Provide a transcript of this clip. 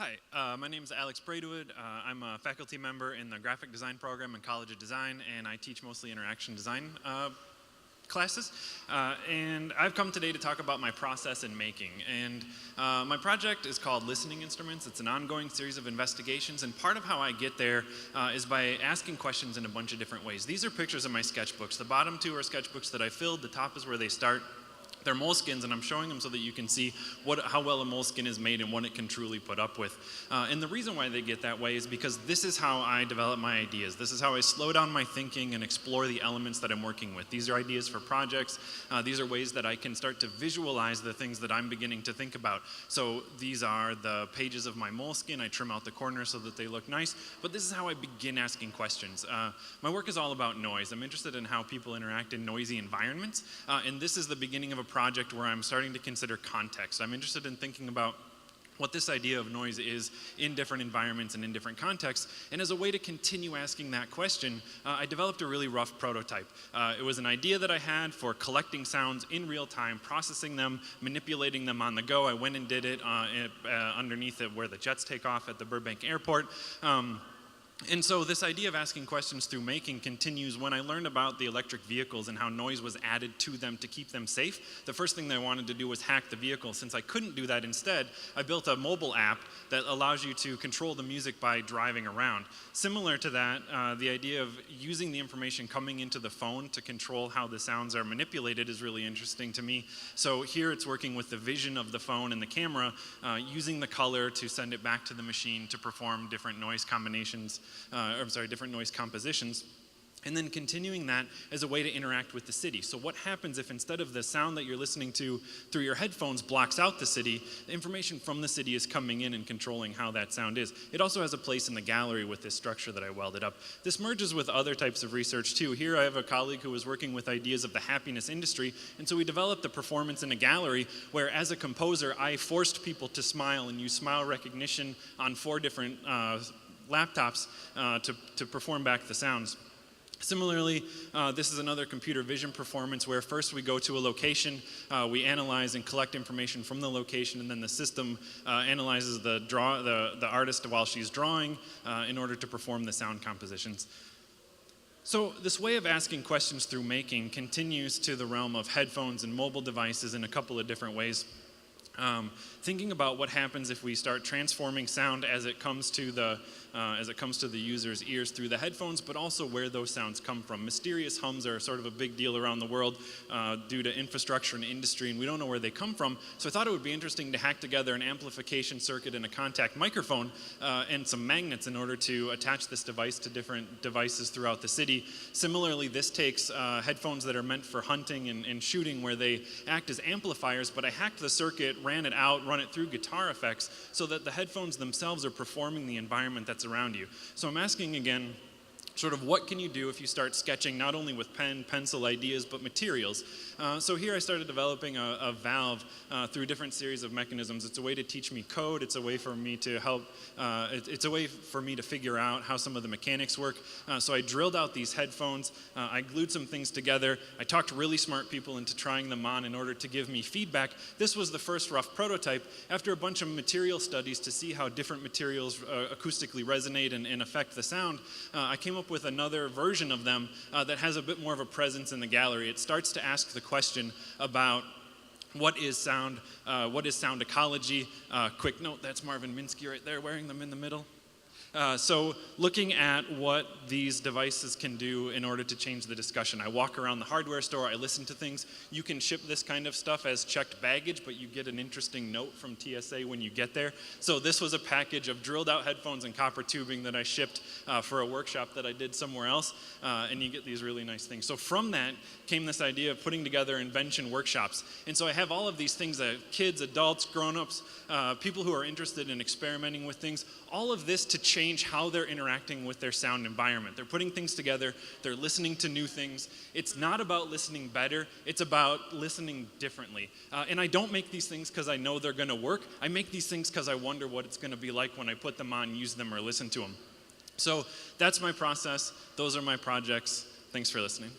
Hi, my name is Alex Braidwood. I'm a faculty member in the graphic design program in College of Design, and I teach mostly interaction design classes. And I've come today to talk about my process in making. And my project is called Listening Instruments. It's an ongoing series of investigations, and part of how I get there is by asking questions in a bunch of different ways. These are pictures of my sketchbooks. The bottom two are sketchbooks that I filled. The top is where they start. They're moleskins, and I'm showing them so that you can see how well a moleskin is made and what it can truly put up with. And the reason why they get that way is because this is how I develop my ideas. This is how I slow down my thinking and explore the elements that I'm working with. These are ideas for projects. These are ways that I can start to visualize the things that I'm beginning to think about. So these are the pages of my moleskin. I trim out the corners so that they look nice. But this is how I begin asking questions. My work is all about noise. I'm interested in how people interact in noisy environments. And this is the beginning of a project where I'm starting to consider context. I'm interested in thinking about what this idea of noise is in different environments and in different contexts. And as a way to continue asking that question, I developed a really rough prototype. It was an idea that I had for collecting sounds in real time, processing them, manipulating them on the go. I went and did it underneath it where the jets take off at the Burbank airport. And so this idea of asking questions through making continues. When I learned about the electric vehicles and how noise was added to them to keep them safe, the first thing that I wanted to do was hack the vehicle. Since I couldn't do that instead, I built a mobile app that allows you to control the music by driving around. Similar to that, the idea of using the information coming into the phone to control how the sounds are manipulated is really interesting to me. So here it's working with the vision of the phone and the camera, using the color to send it back to the machine to perform different noise combinations. Different noise compositions, and then continuing that as a way to interact with the city. So what happens if instead of the sound that you're listening to through your headphones blocks out the city, the information from the city is coming in and controlling how that sound is. It also has a place in the gallery with this structure that I welded up. This merges with other types of research too. Here I have a colleague who was working with ideas of the happiness industry, and so we developed a performance in a gallery where, as a composer, I forced people to smile and use smile recognition on 4 different laptops to perform back the sounds. Similarly, this is another computer vision performance where first we go to a location, we analyze and collect information from the location, and then the system analyzes the artist while she's drawing in order to perform the sound compositions. So this way of asking questions through making continues to the realm of headphones and mobile devices in a couple of different ways. Thinking about what happens if we start transforming sound as it comes to the user's ears through the headphones, but also where those sounds come from. Mysterious hums are sort of a big deal around the world due to infrastructure and industry, and we don't know where they come from. So I thought it would be interesting to hack together an amplification circuit and a contact microphone and some magnets in order to attach this device to different devices throughout the city. Similarly, this takes headphones that are meant for hunting and shooting where they act as amplifiers, but I hacked the circuit, ran it out, run it through guitar effects so that the headphones themselves are performing the environment that's around you. So I'm asking again, sort of what can you do if you start sketching not only with pen, pencil ideas, but materials? So here I started developing a valve through different series of mechanisms. It's a way to teach me code. It's a way for me to help, it's a way for me to figure out how some of the mechanics work. So I drilled out these headphones. I glued some things together. I talked really smart people into trying them on in order to give me feedback. This was the first rough prototype. After a bunch of material studies to see how different materials acoustically resonate and affect the sound, I came up with another version of them that has a bit more of a presence in the gallery. It starts to ask the question about what is sound ecology. Quick note, that's Marvin Minsky right there wearing them in the middle. So looking at what these devices can do in order to change the discussion. I walk around the hardware store, I listen to things. You can ship this kind of stuff as checked baggage, but you get an interesting note from TSA when you get there. So this was a package of drilled out headphones and copper tubing that I shipped for a workshop that I did somewhere else, and you get these really nice things. So from that came this idea of putting together invention workshops. And so I have all of these things that kids, adults, grown-ups, people who are interested in experimenting with things, all of this to change how they're interacting with their sound environment. They're putting things together, they're listening to new things. It's not about listening better, it's about listening differently. And I don't make these things because I know they're gonna work. I make these things because I wonder what it's gonna be like when I put them on, use them, or listen to them. So that's my process, those are my projects. Thanks for listening.